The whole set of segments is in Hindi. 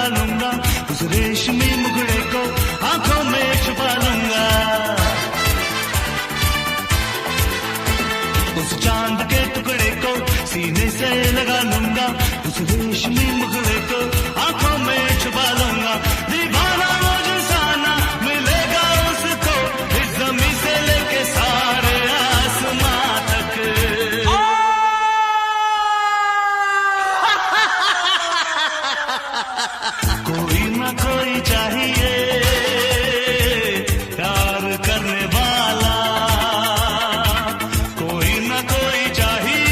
लगा लूंगा, उस रेशमी मुखड़े को आंखों में छुपा लूंगा, उस चांद के टुकड़े को सीने से लगा लूंगा, उस रेशमी मुखड़े को आंखों में छुपा लूंगा। दीवाना वो जो साना मिलेगा उसको, इस ज़मीं से लेके सारे आसमां तक। कोई ना कोई चाहिए प्यार करने वाला, कोई ना कोई चाहिए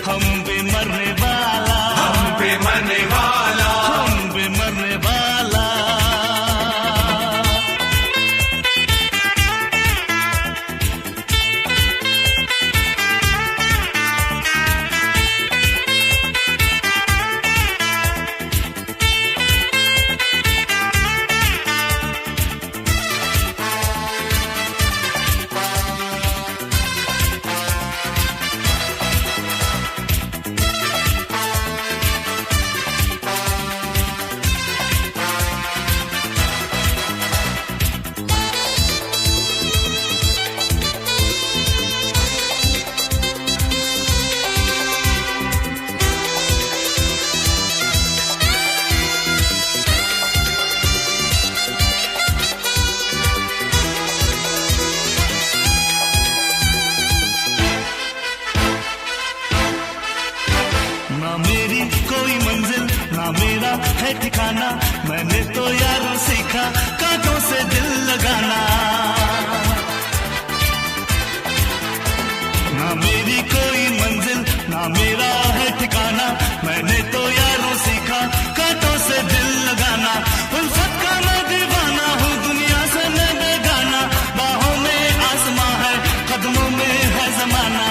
हम पे मरने वाला, हम पे मरने वाला, हम पे मरने वाला। ना मेरी कोई मंजिल, ना मेरा है ठिकाना, मैंने तो यारों सीखा कांटों से दिल लगाना। ना मेरी कोई मंजिल, ना मेरा है ठिकाना, मैंने तो यारों सीखा कांटों से दिल लगाना। उल्फत का मैं दीवाना हूँ, दुनिया से मैं बेगाना, बाहों में आसमां है, कदमों में है जमाना।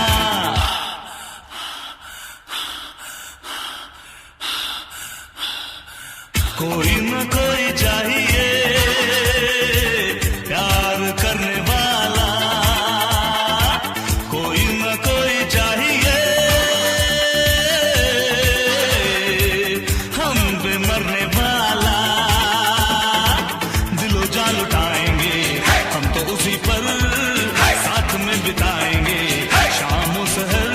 कोई न कोई चाहिए प्यार करने वाला, कोई न कोई चाहिए हम पे मरने वाला। दिलो जान लुटाएंगे हम तो उसी पर साथ में बिताएंगे, शाम सहर,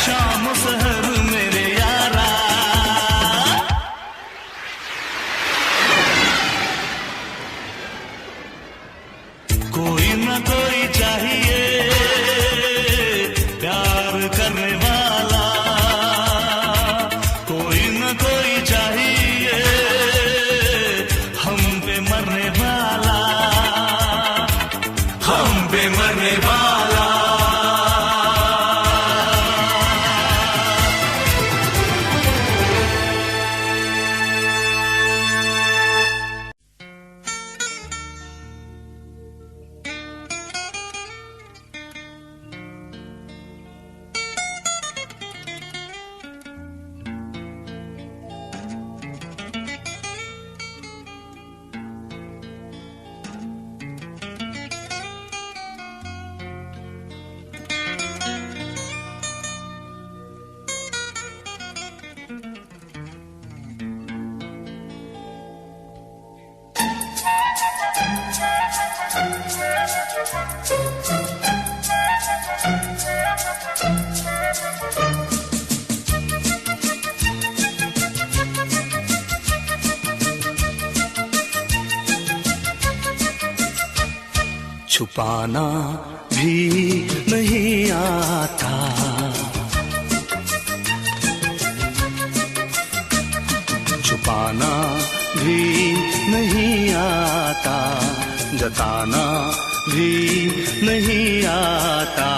शाम सहर मेरे यारा। कोई न कोई चाहिए प्यार करने वाला, कोई न कोई चाहिए हम पे मरने वाला, हम पे मरने वाला। छुपाना भी नहीं आता, छुपाना भी नहीं आता, जताना भी नहीं आता।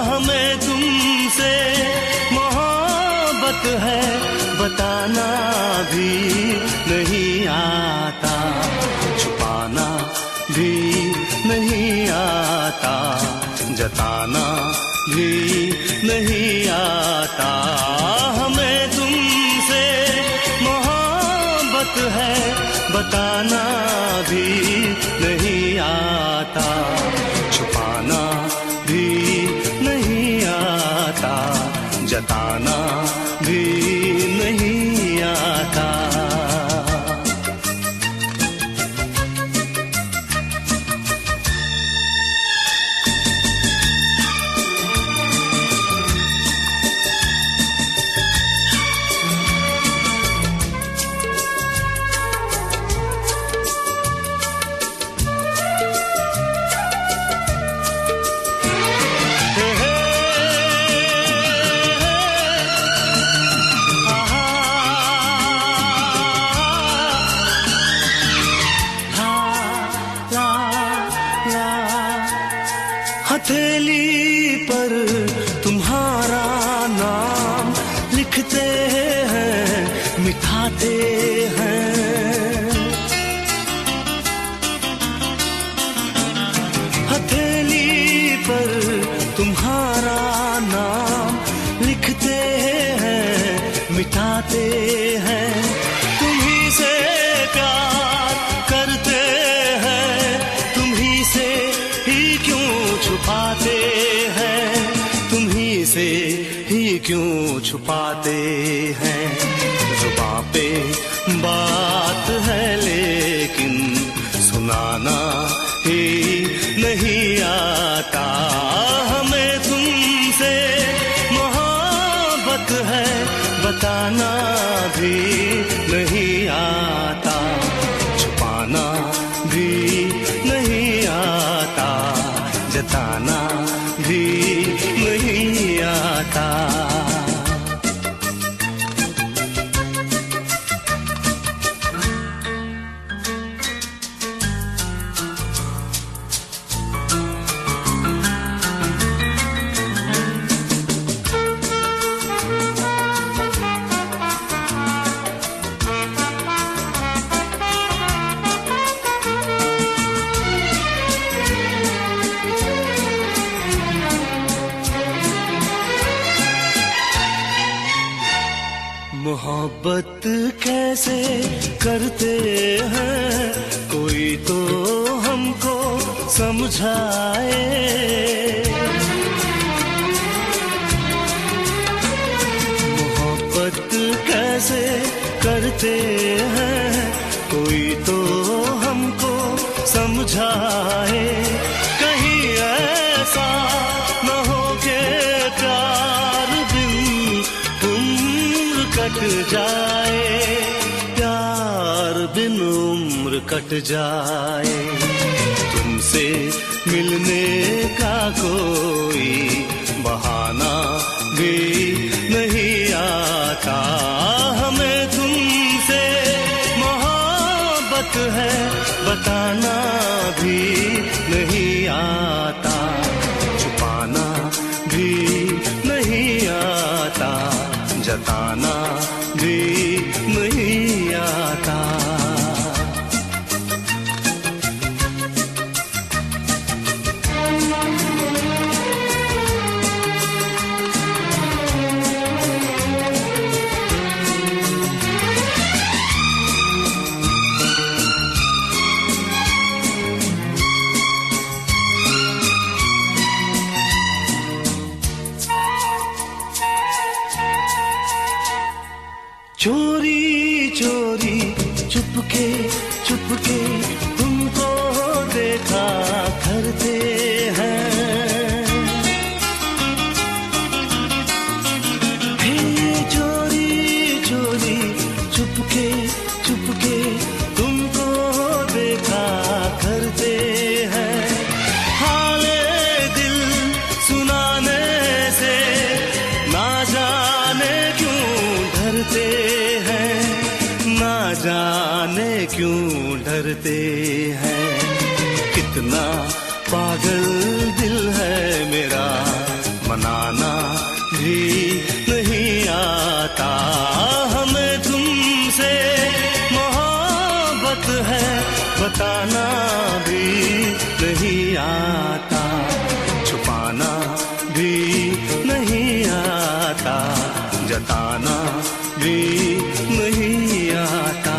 हमें तुमसे मोहब्बत है बताना भी नहीं आता, छुपाना भी नहीं आता, जताना भी नहीं आता। हमें तुमसे मोहब्बत है बताना भी नहीं आता, छुपाना भी नहीं आता, जताना भी लिखते हैं, मिटाते हैं। हथेली पर तुम्हारा नाम लिखते हैं, मिटाते हैं। तुम्ही से प्यार करते हैं, तुम्ही से ही क्यों छुपाते हैं, तुम्ही से ही क्यों छुपाते हैं। जुबां पे बात है लेकिन सुनाना ही नहीं आता। हमें तुमसे मोहब्बत है, बताना भी नहीं आता। छुपाना भी नहीं आता, जताना भी नहीं आता। मोहब्बत कैसे करते हैं, कोई तो हमको समझाए। मोहब्बत कैसे करते हैं, कोई तो हमको समझाए। कहीं ऐसा न हो के प्यार बिन कट जाए, प्यार बिन उम्र कट जाए। तुमसे मिलने का कोई बहाना भी नहीं आता। हमें तुमसे मोहब्बत है, बताना भी नहीं आता। छुपाना भी नहीं आता, जताना भी नहीं आता। चोरी चोरी चुपके चुपके तुमको देखा करते हैं। हे चोरी चोरी चुपके चुपके तुमको देखा करते हैं। हाले दिल सुनाने से ना जाने क्यों डरते हैं, ना जाने क्यों डरते हैं। कितना पागल दिल है मेरा, मनाना भी नहीं आता। हमें तुमसे मोहब्बत है, बताना भी नहीं आता। छुपाना भी नहीं आता, जताना भी नहीं आता।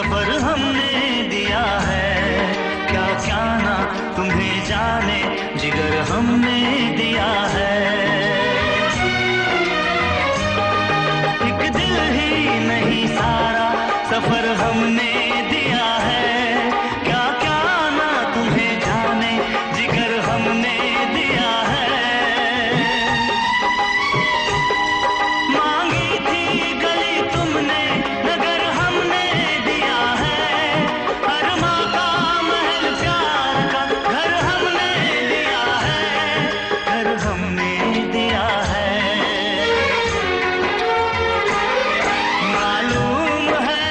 सफर हमने दिया है, क्या क्या ना तुम्हें जाने जिगर हमने दिया है। एक दिल ही नहीं सारा सफर हमने दिया है, क्या क्या ना तुम्हें जाने जिगर हमने दिया है। मांगी थी गली तुमने नगर हमने दिया है, अरमा का महल प्यार का घर हमने दिया है, घर हमने दिया है। मालूम है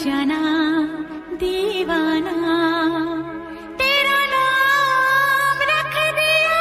जाना दीवाना तेरा नाम रख दिया।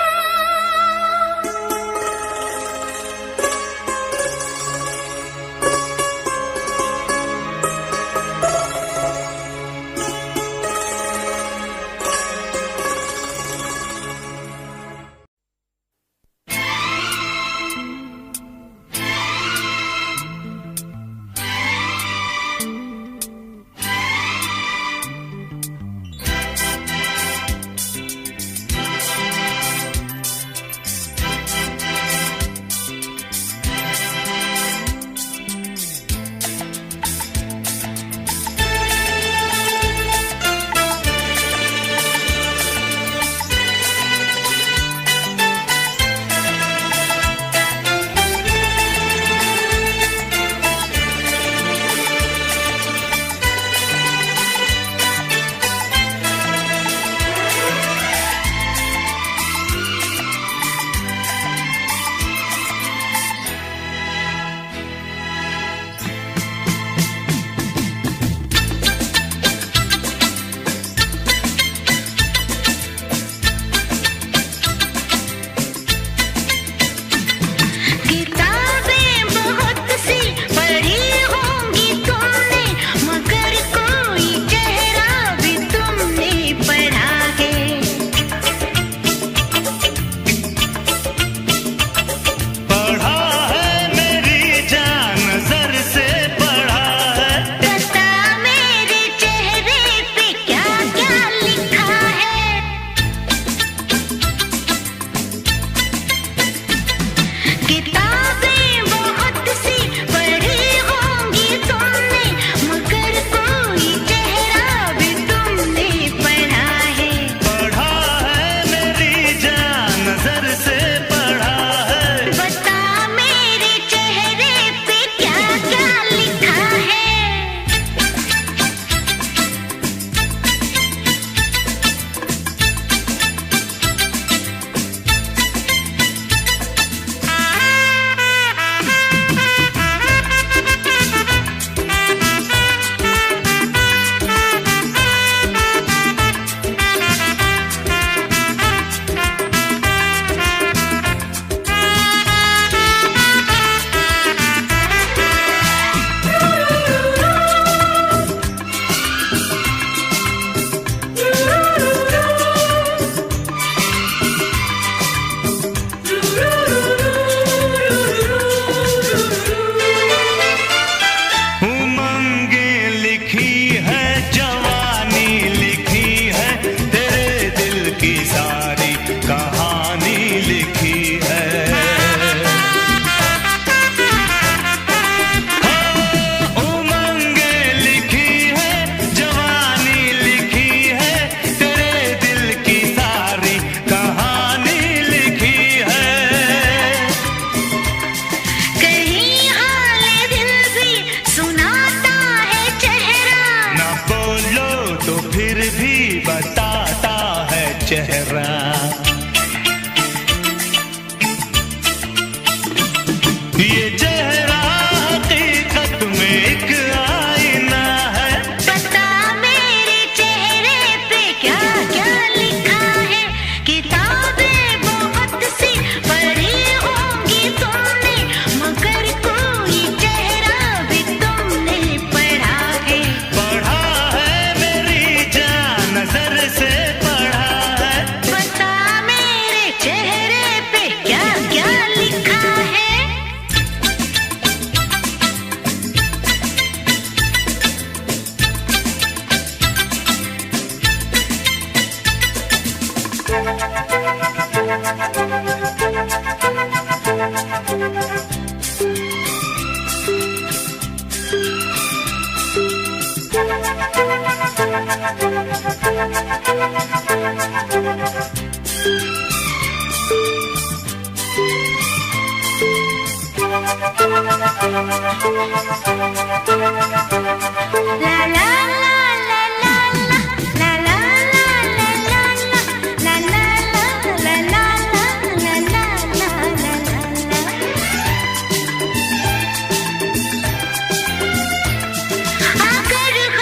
अगर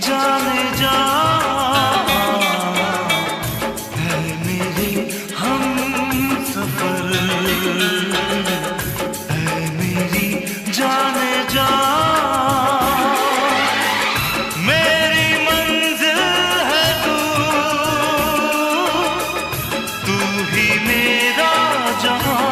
जाने जा है मेरे हम सफर है मेरी जाने जा मेरी मंजिल है तू ही मेरा जहां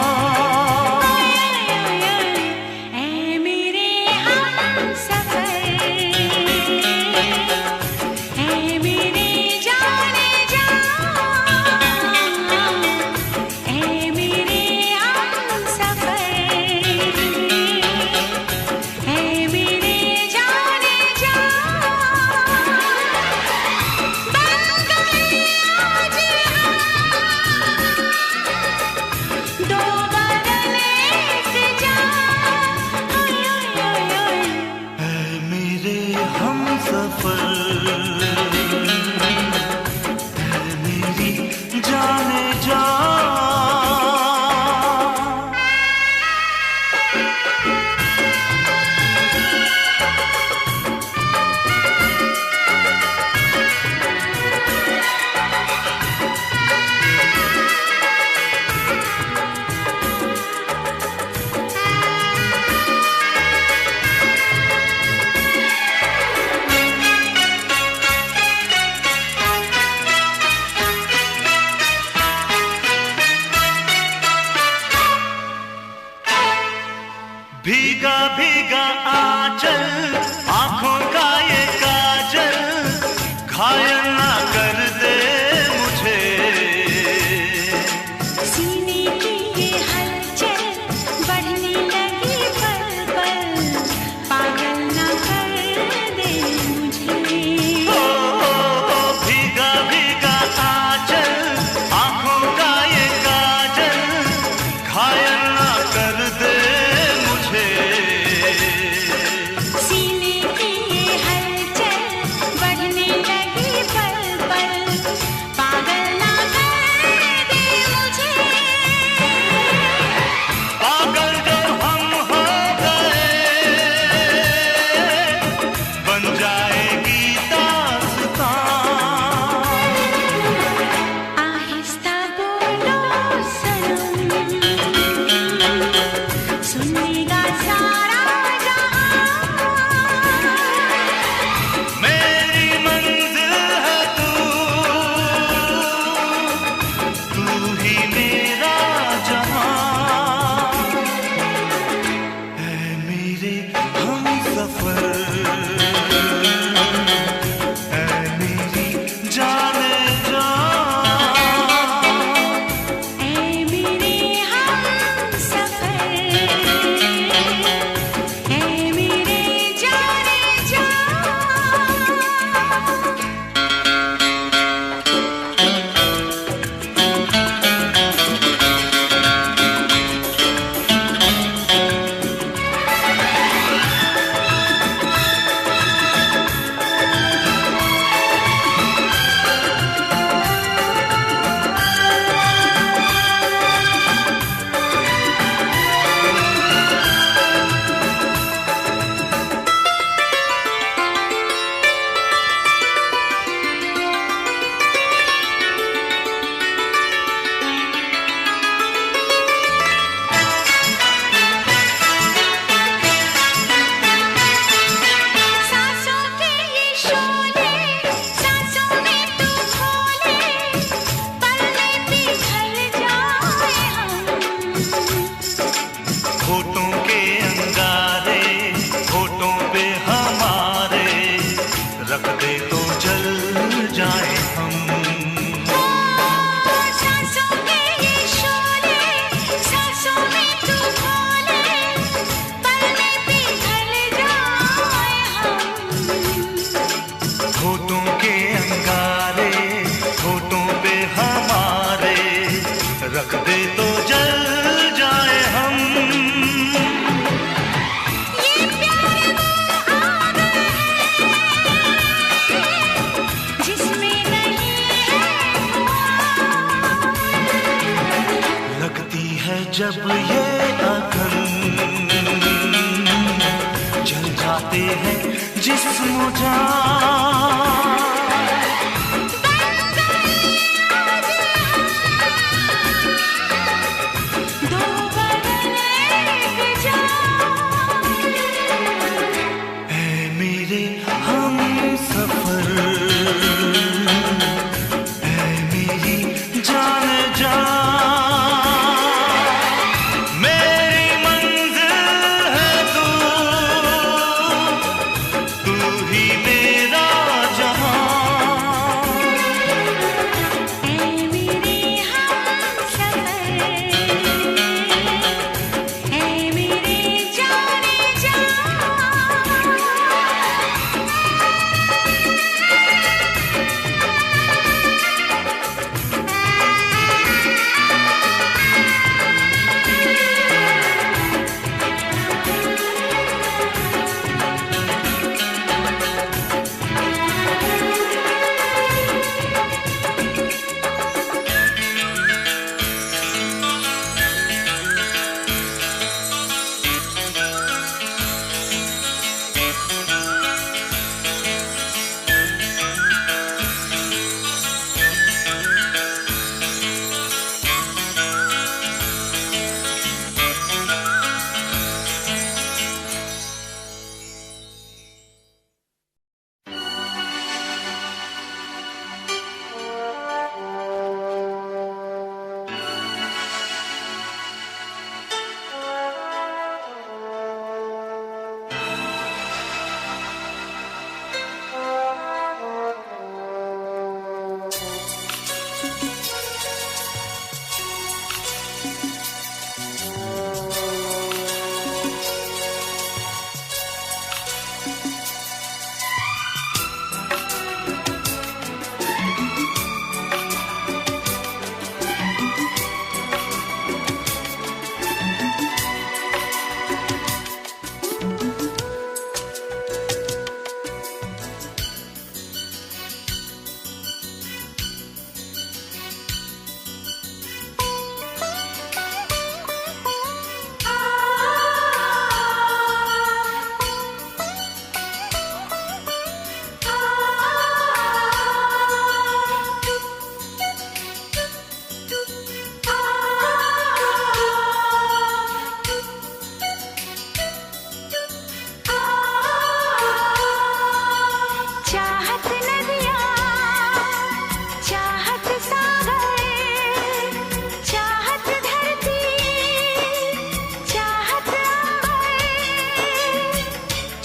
भीगा भीगा आंचल आंखों का ये काजल घायल ना कर दे मुझे सीने की ये हलचल बढ़ने लगी पल पल पागल ना कर दे मुझे भीगा भीगा आंचल आंखों का ये काजल घायल ना कर दे सीने की ये बनाते हैं जिस्म जान।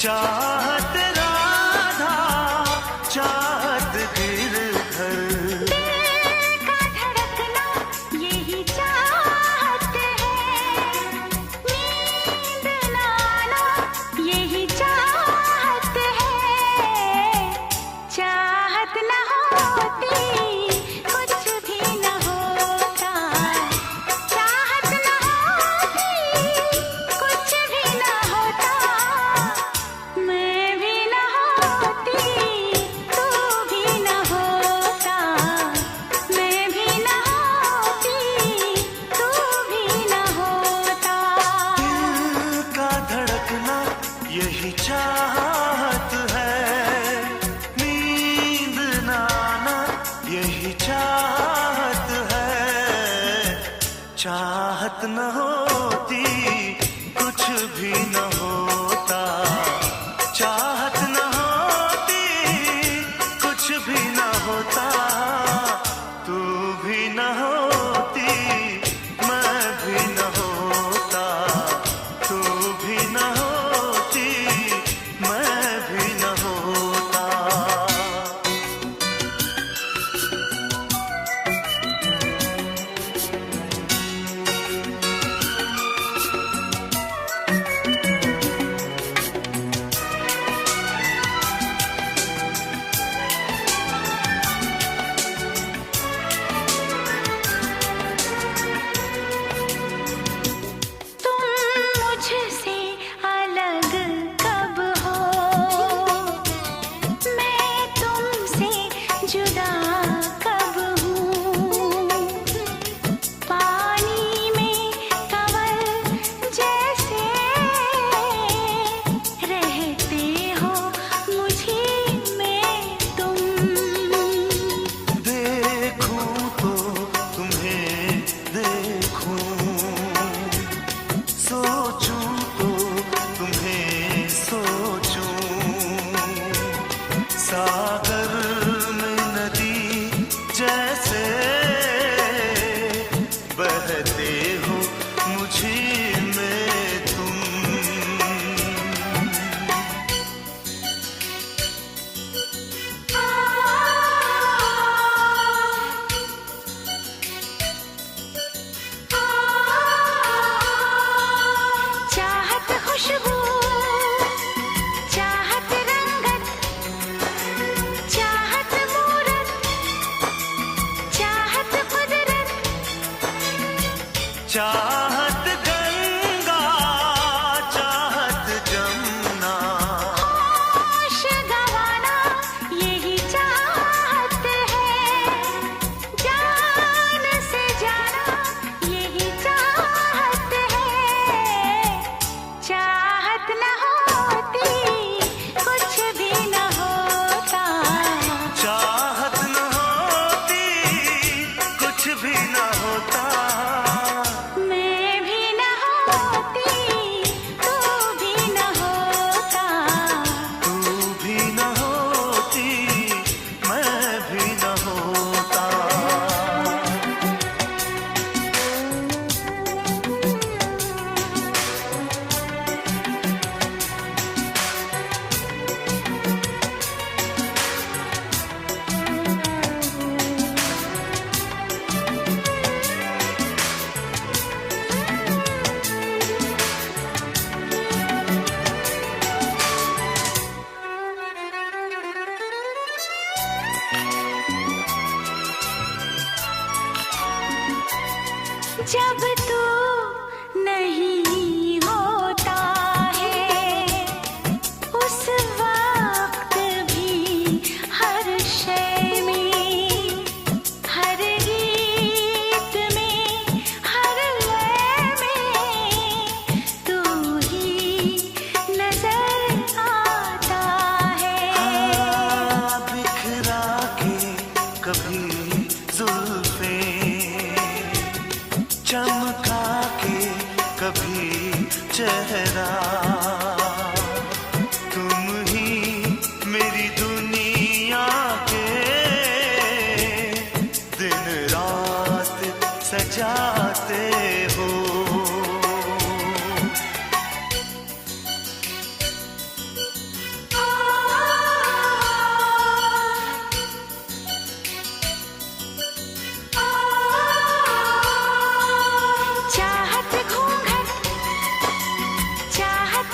चाहत राधा चाहत गिरधर, दिल का धड़कना यही चाहत है, नींद लाना यही चाहत है। चाहत न होती कुछ भी न होता, चाहत न होती कुछ भी न होता। मैं भी न होती तू भी न होता, मैं भी न होती तू भी न होता। दिल का धड़कना यही चाहत है, नींद नाना यही चाहत है। चाहत न होती कुछ भी न होता, चाहत न होती कुछ भी न होता। तू भी न होती मैं भी न होता, तू भी न होती मैं भी न होता। तुम मुझसे जरा, तुम ही मेरी दुनिया के दिन रात सजाते हो। चाहत घूंघट, चाहत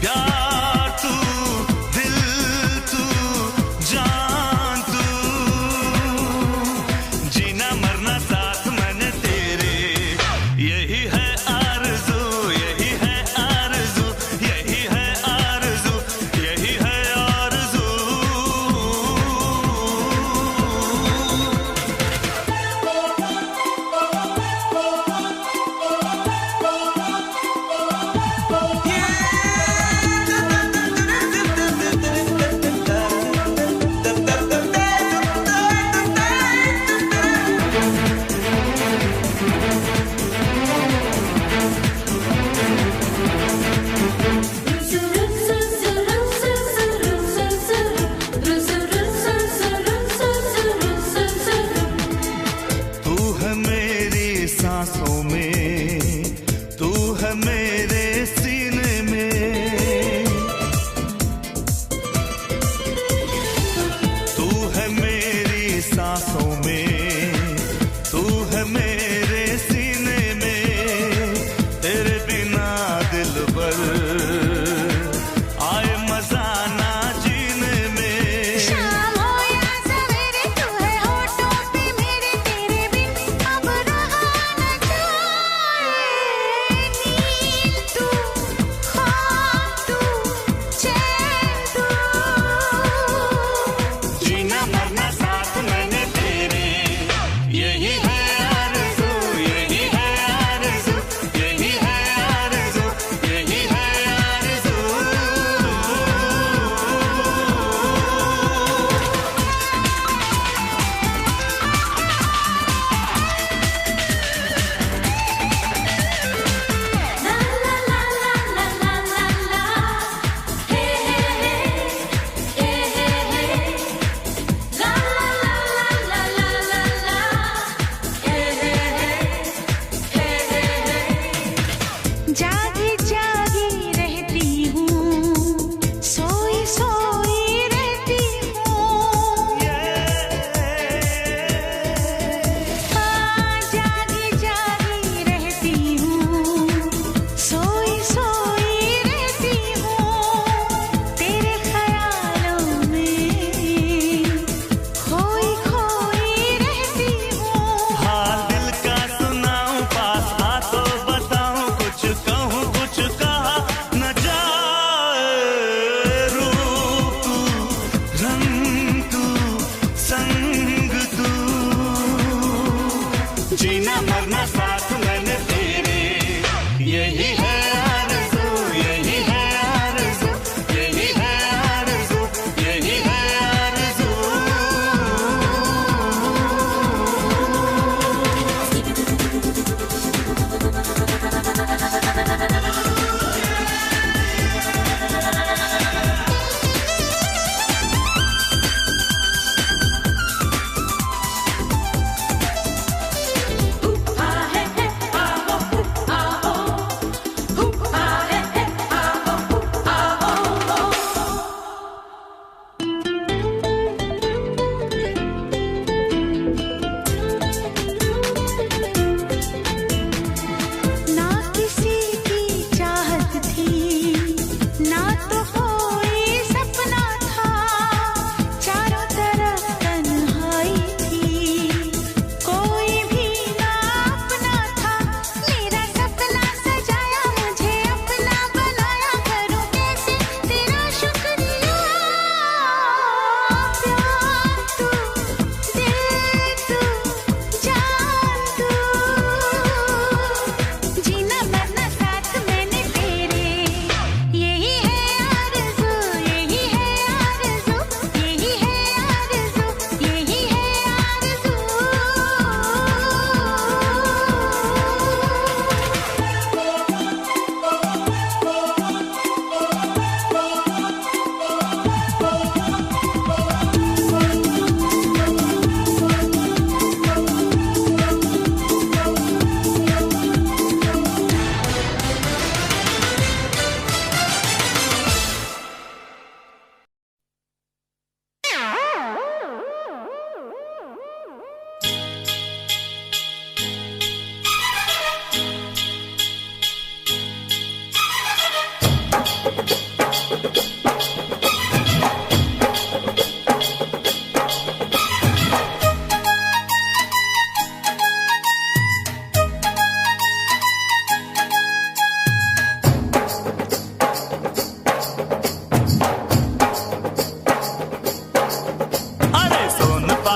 प्यार तू, दिल तू, जान तू, जीना मरना साथ मैंने तेरे, यही है आरज़ू, यही है आरज़ू, यही है आरज़ू, यही है आरज़ू।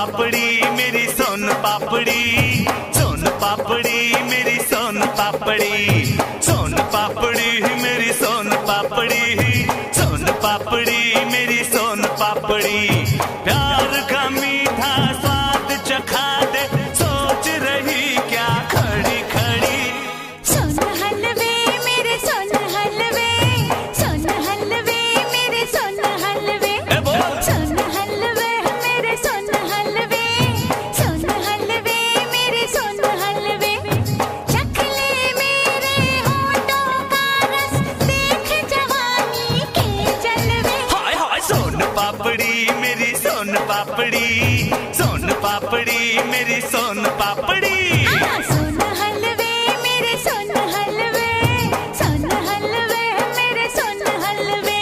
पापड़ी मेरी सोन पापड़ी, सोन पापड़ी मेरी सोन पापड़ी, सोन पापड़ी मेरी सोन पापड़ी, सोन पापड़ी मेरी सोन पापड़ी। प्यार का मीठा स्वाद चखा दे, सोच रही क्या खड़ी खड़ी। सोन हलवे मेरे सोन हलवे, सोन हलवे मेरे सोन हलवे, सोन हलवे मेरे सोन हलवे, सोन हलवे मेरे सोन हलवे। चख ले मेरे होठों का रस, देख जवानी के जलवे। हाय हाय सोन पापड़ी मेरी सोन पापड़ी, सोन पापड़ी मेरी सोन पापड़ी। सोन हलवे मेरे सोन हलवे, सोन हलवे मेरे सोन हलवे।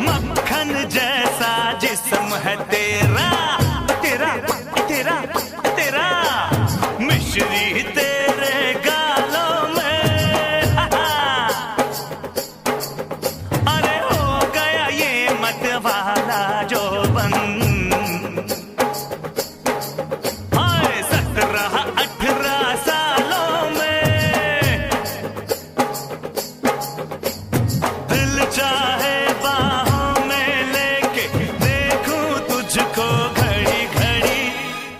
मक्खन जैसा जिस्म है तेरा, तेरा तेरा तेरा, मिश्री तेरे गालों में। अरे हो गया ये मत वाला जो बन, हाय 17-18 सालों में। दिल चाहे बाहों में लेके देखूं तुझको घड़ी घड़ी।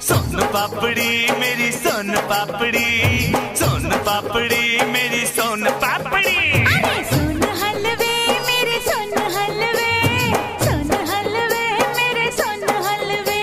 सोन पापड़ी मेरी सोन पापड़ी, सोन पापड़ी मेरी सोन पापड़ी। सोन हलवे मेरे सोन हलवे, सोन हलवे मेरे सोन हलवे।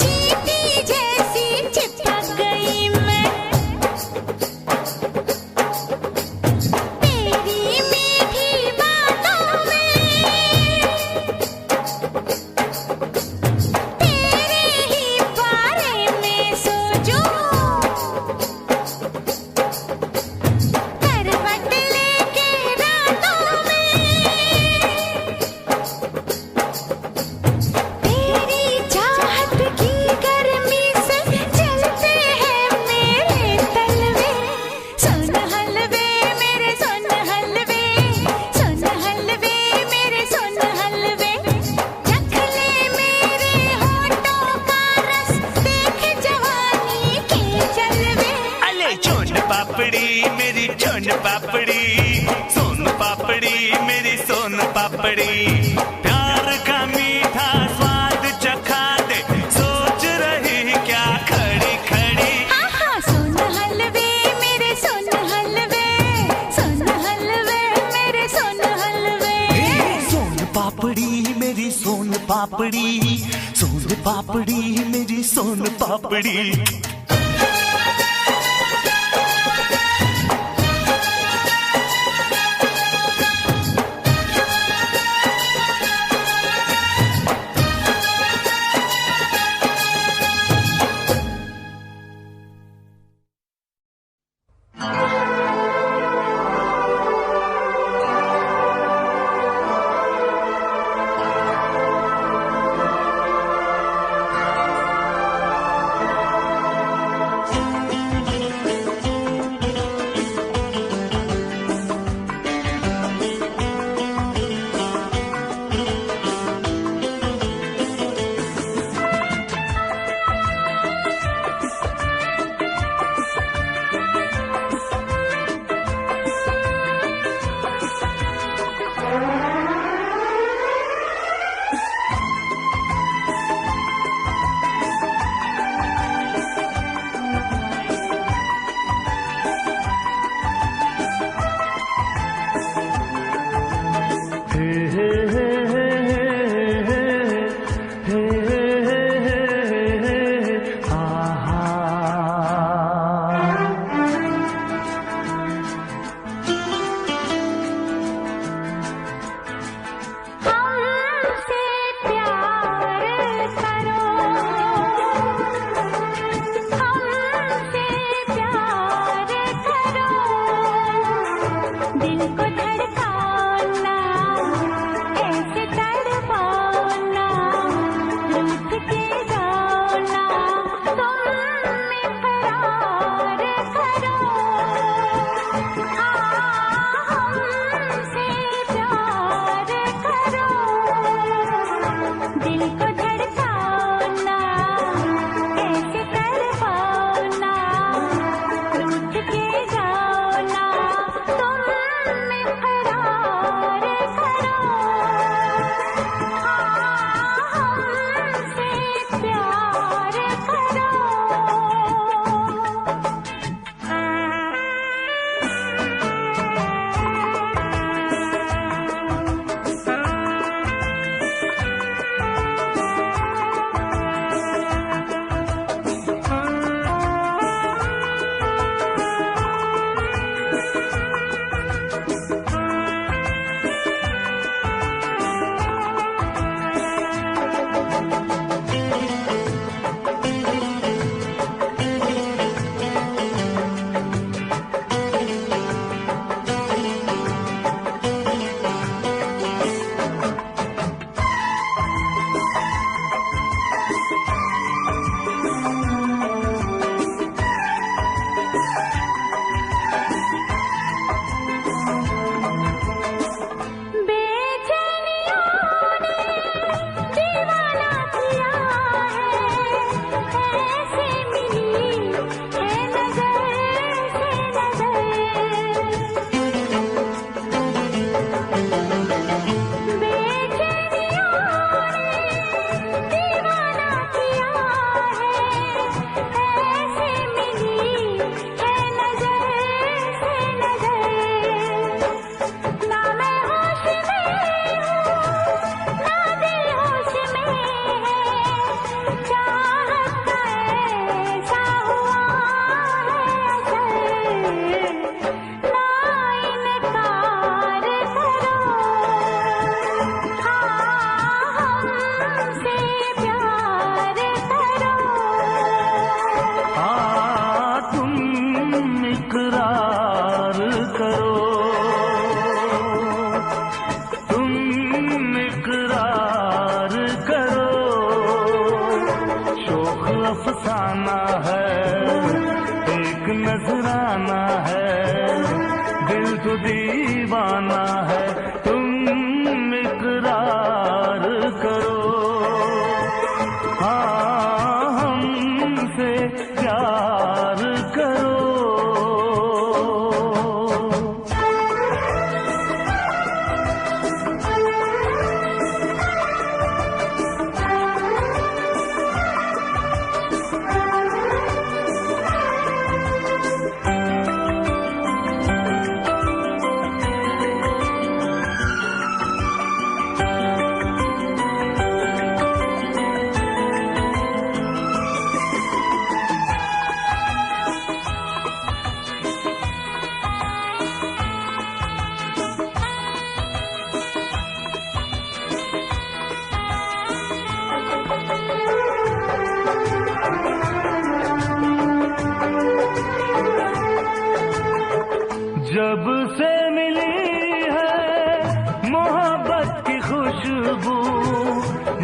चींटी जैसी चिपक गई मैं तेरी मीठी बातों में, तेरे ही बारे में सोचूं, करवट लेके रातों में। तेरी चाहत की गर्मी से जलते हैं मेरे तलवे। सोन हलवे मेरे सोन हलवे, सोन हलवे मेरे सोन हलवे। चख ले मेरे होठों का रस, देख जवानी के जलवे। अले चोन पापड़ी मेरी चोन पापड़ी, सोन पापड़ी मेरी सोन पापड़ी। प्यार का मीठा स्वाद चखा दे, सोच रही क्या खड़ी खड़ी। सोन हलवे मेरे सोन हलवे, सोन हलवे मेरे सोन हलवे। सोन पापड़ी मेरी सोन पापड़ी, सोन पापड़ी मेरी सोन पापड़ी।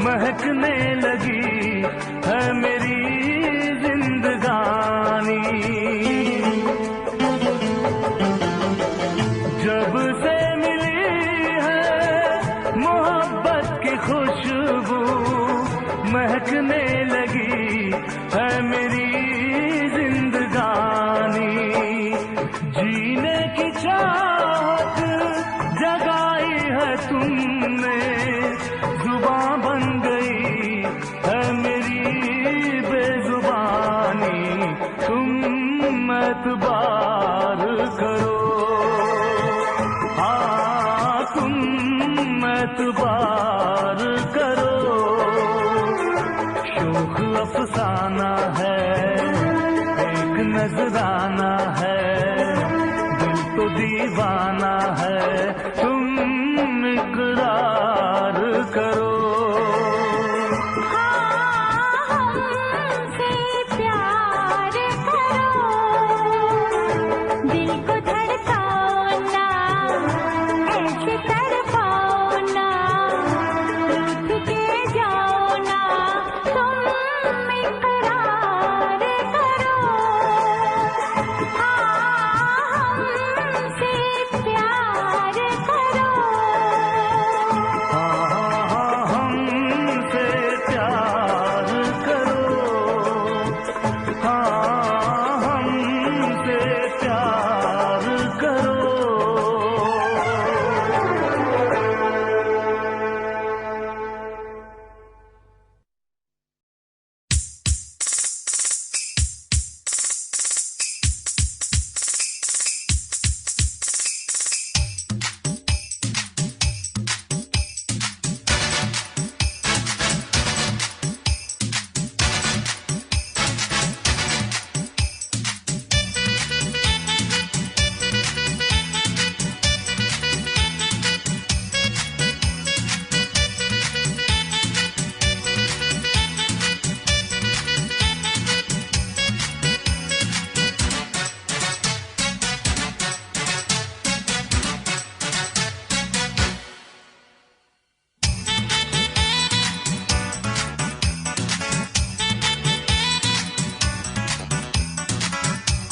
महकने लगी है मेरी जिंदगानी। जब से मिली है मोहब्बत की खुशबू, महकने लगी है मेरी जिंदगानी। जीने की चाहत जगाई है तुमने, जुबां बन गई है मेरी बेजुबानी। तुम एतबार करो, हाँ तुम एतबार करो। शौक अफसाना है, एक नजराना है, दिल तो दीवाना है। तुम इकरार करो। हमसे प्यार करो, दिल को धड़काओ ना, ऐसे तड़पाओ ना, रूठ के जाओ ना। तुम इकरार करो, हमसे प्यार करो। हमसे प्यार करो, हाँ हमसे प्यार करो।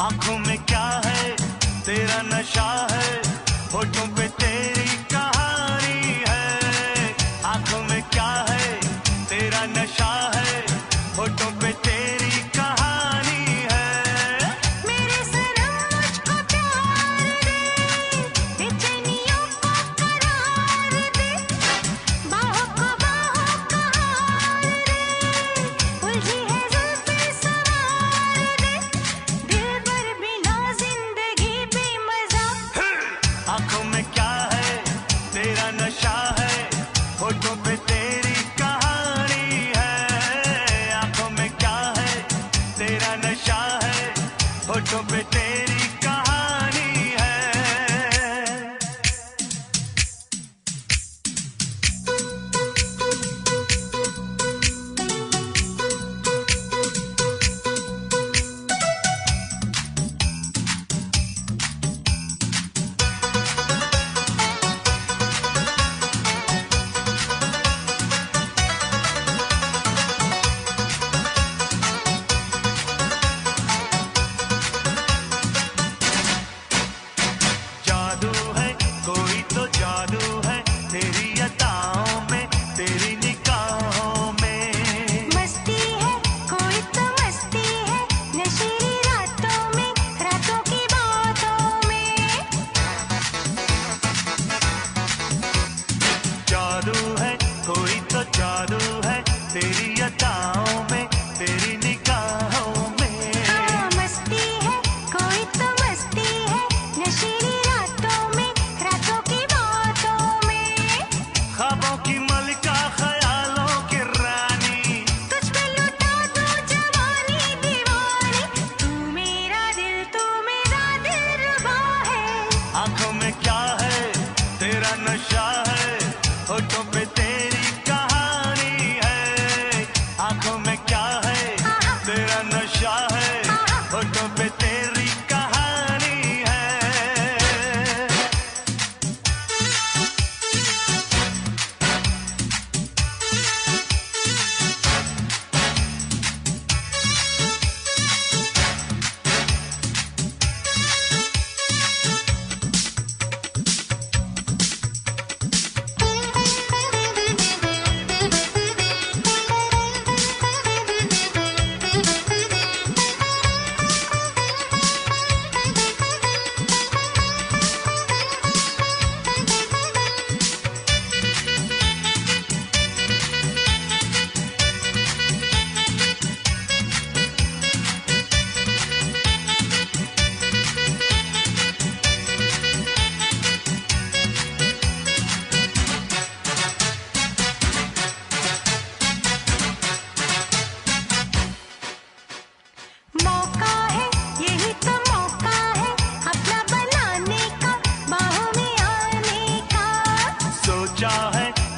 आंखों में क्या है तेरा नशा है, होठों पे तेरी कहानी है। आंखों में क्या है तेरा नशा है, होठों पे तेरी कहानी है। मेरे सनम मुझको प्यार दे, बेचैनियों को करार दे, बाहों को बाहों का हार दे, उलझी है जुल्फे सवार दे, दिल भर बिना जिंदगी बेमज़ा। आंखों में क्या है तेरा नशा है, होठों पे तेरी कहानी है। आंखों में क्या है तेरा नशा है, होठों पे तेरी कहानी है।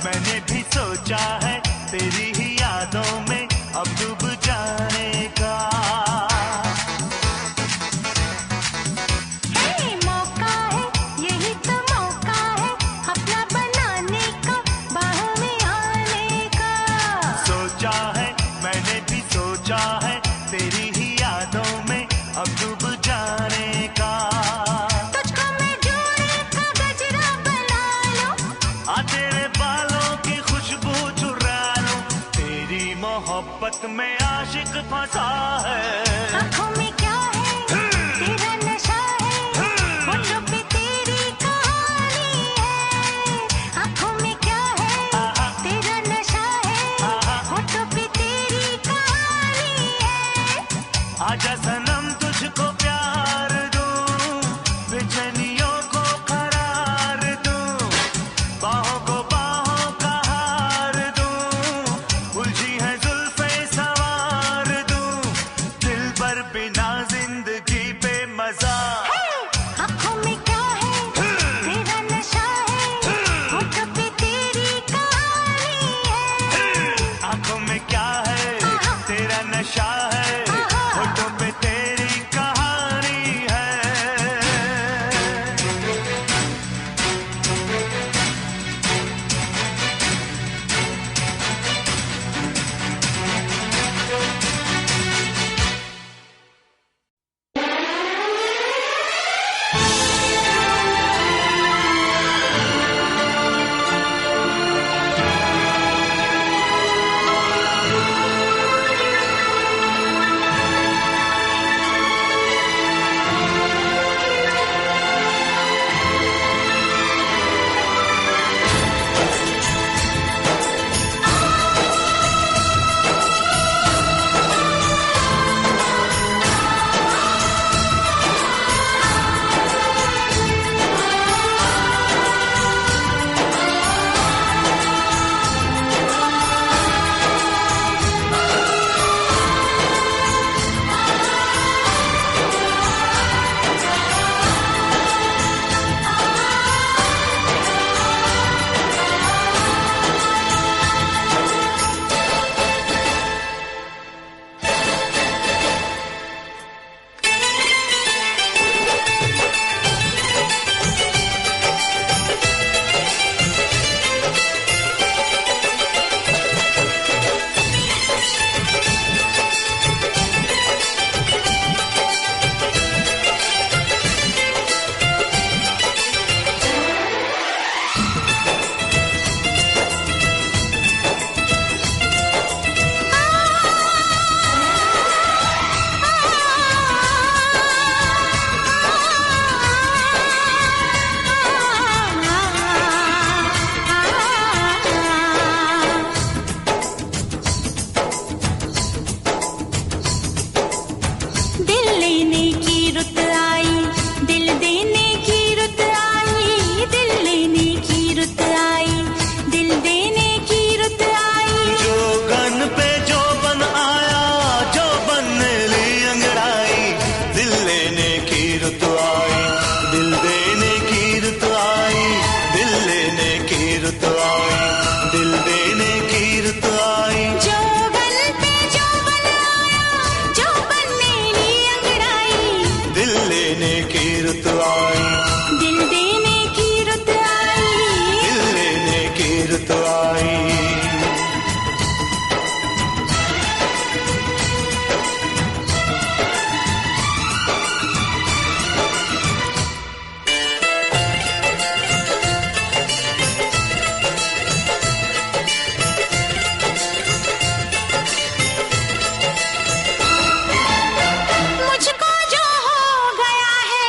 मैंने भी सोचा है तेरी ही यादों में अब डूब जाने का। मौका है, यही तो मौका है अपना बनाने का, बाहों में आने का। सोचा है, मैंने भी सोचा है तेरी ही यादों में अब डूब जाने का। तुझको मैं जोड़े का गजरा बना लूं, आ तेरे बालों की खुशबू चुरा लूं, तेरी मोहब्बत में आशिक फंसा है। आँखों में क्या है तेरा नशा है, होठों पे तेरी कहानी है। आँखों में क्या है तेरा नशा है, होठों पे तेरी कहानी है। आजा सनम तुझको प्यार दूं, बेचैनियों को करार दूं, बाहों को बाहों का हार दूं, उलझी है जुल्फे सवार दूं, दिल पर बिना जिंदगी पे मजा। आँखों में क्या है तेरा नशा है, होठों पे तेरी कहानी है। आंखों में क्या है तेरा नशा है, होठों पे तेरी कहानी है। दिल लेने की रुत आई, दिल देने की रुत आई, दिल लेने की रुत आई, दिल देने की रुत आई। जो गन पे जो बन आया, जो बन ने ली अंगड़ाई, दिल लेने की रुत आई, दिल देने की रुत आई, दिल लेने की रुत आई, दिल देने की रुत आई। जो बन पे जो बन आया, जो बनने ली अंगड़ाई, दिल लेने की रुत आई, दिल देने की रुत आई। दिल लेने की रुत आई। मुझको जो हो गया है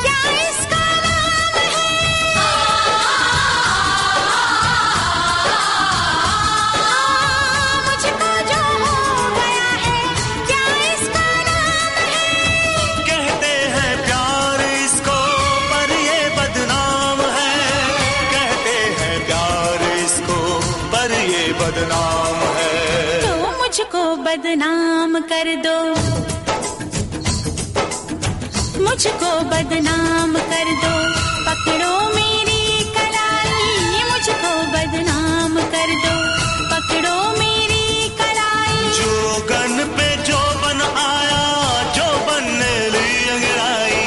क्या इसका नाम है? मुझको जो हो गया है क्या इसका नाम है? कहते हैं प्यार इसको पर ये बदनाम है, कहते हैं प्यार इसको पर ये बदनाम है। तो मुझको बदनाम कर दो, मुझको बदनाम कर दो, पकड़ो मेरी कलाई, मुझको बदनाम कर दो, पकड़ो मेरी कलाई। जोगन पे जो बन आया, जो बनने ली अंगड़ाई।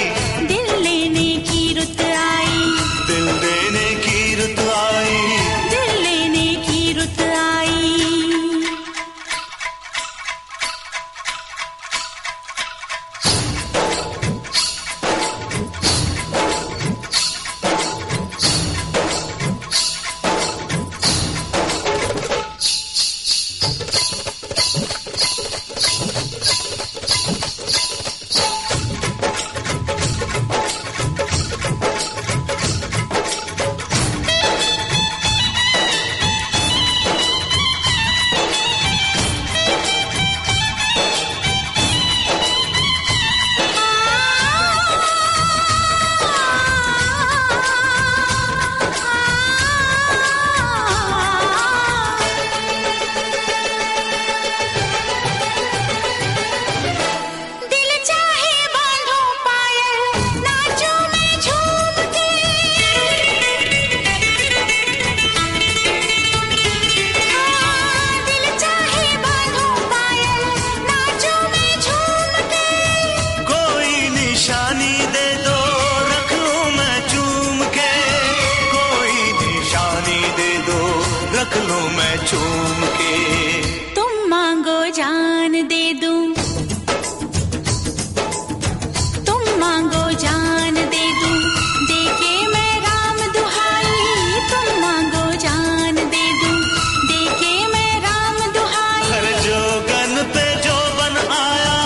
दिल लेने की रुत आई, दिल देने की रुत आई। दिल लेने की रुत आई। दिल चाहे बांधो पायल, नाचूं मैं झूम के। दिल चाहे बांधो पायल, नाचूं मैं झूम के। कोई निशानी दे दो, रख लूं मैं चूम के। कोई निशानी दे दो, रख लूं मैं चूम के। तुम मांगो जान दे दूं, तुम मांगो जान दे दूं, देके मैं राम दुहाई। तुम मांगो जान दे दूं, देके मैं राम दुहाई। हर जोगन पे जो बन आया,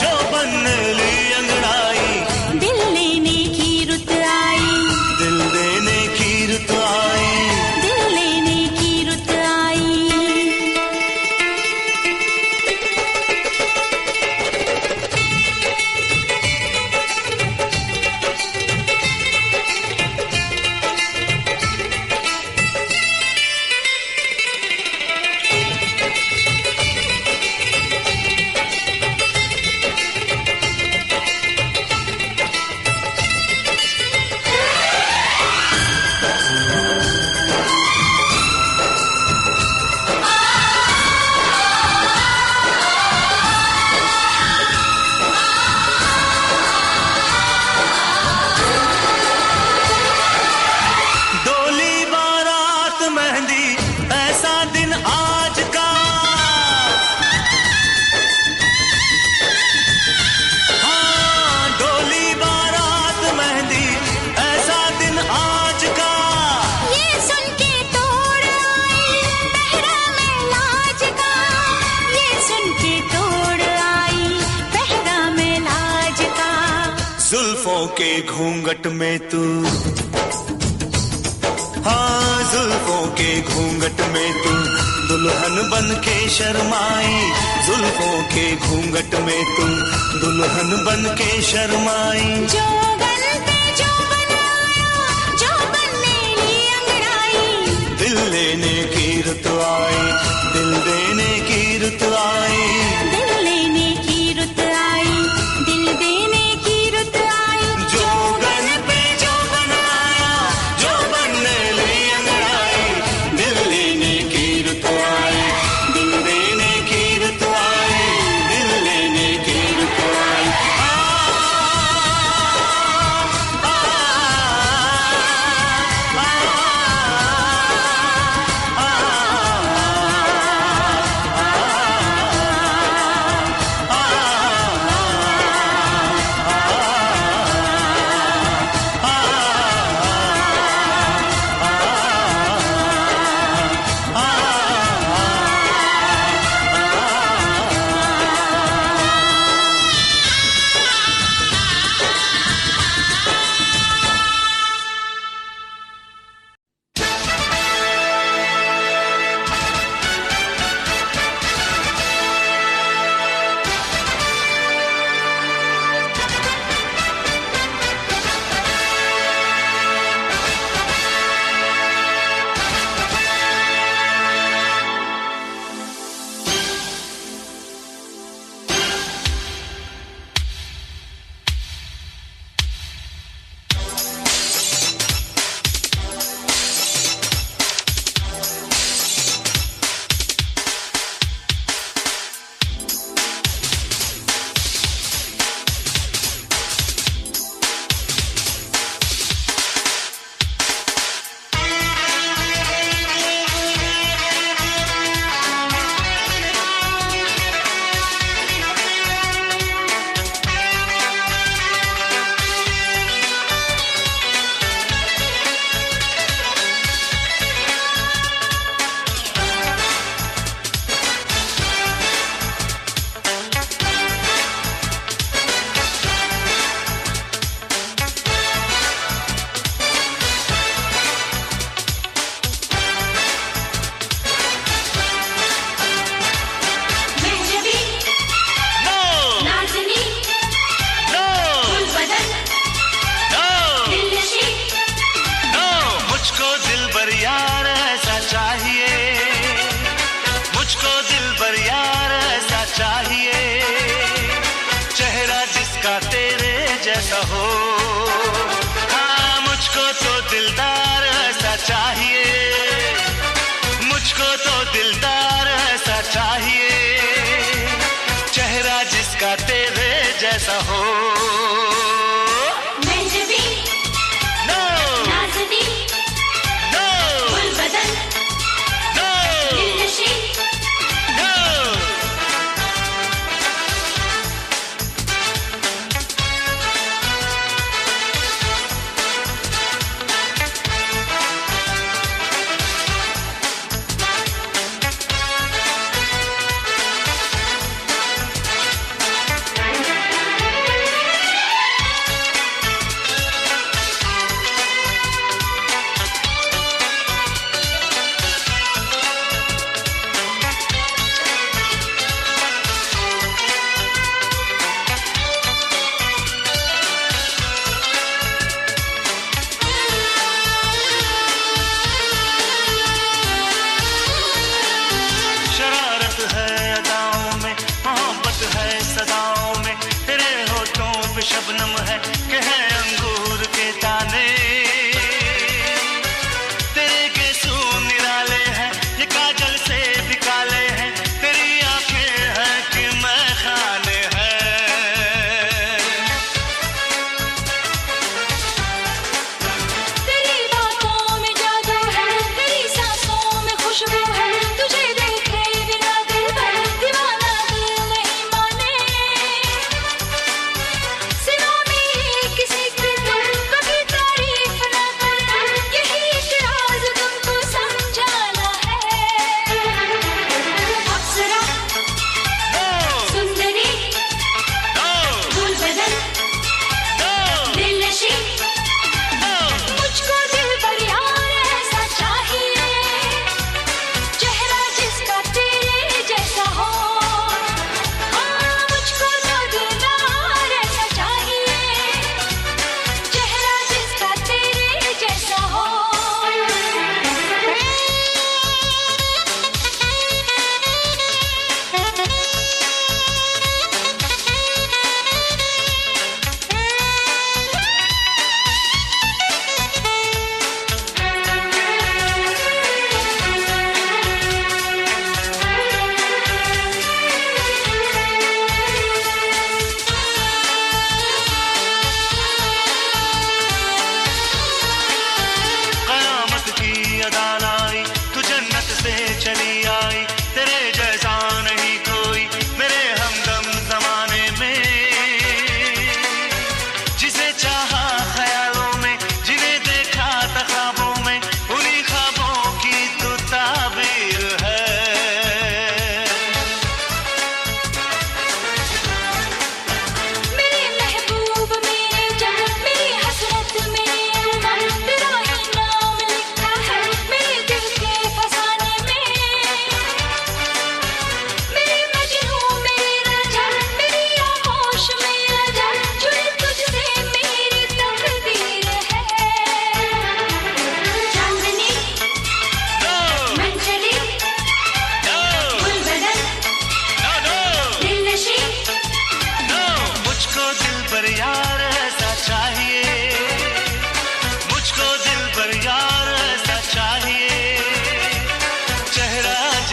जो बनने ली अंगड़ाई। दिल लेने की रुत आई, दिल देने की रुत आई। दिल लेने की रुत आई। डोली बारात मेहंदी, ऐसा दिन आज का। हाँ, डोली बारात मेहंदी, ऐसा दिन आज का। ये सुन के तोड़ आई पहरा में लाज का। ये सुन के तोड़ आई पहरा में लाज का। जुल्फों के घूंघट में तू, हाँ जुल्फों के घूंघट में तू दुल्हन बन के शर्माई। जुल्फों के घूंघट में तू दुल्हन बन के शर्माई। जोगन पे जो बनाया, जो बनने ली अंगड़ाई। दिल लेने की रुत आई, दिल देने की रुत आई। दिल लेने की रुत आई, दिल देने की रुत आई। जोगन पे जो बनाया, जो बनने ली अंगड़ाई। दिल लेने की रुत आई, दिल देने की रुत आई। दिल लेने की रुत आई। आ, आ, आ, आ, आ, आ,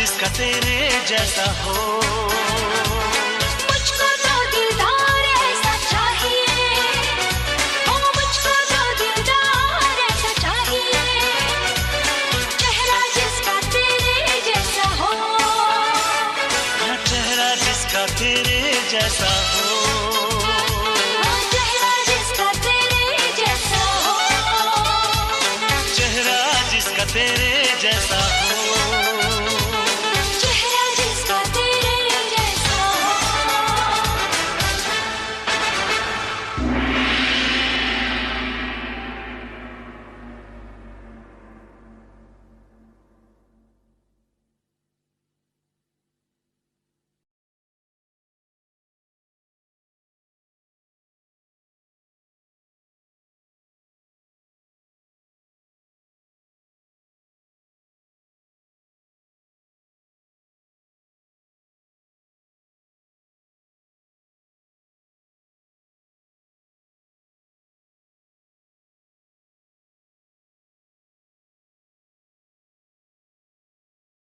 जिसका तेरे जैसा हो। मुझको तो दिलदार ऐसा चाहिए, ओ मुझको तो दिलदार ऐसा चाहिए, चेहरा जिसका तेरे जैसा हो, हाँ, चेहरा जिसका तेरे जैसा हो।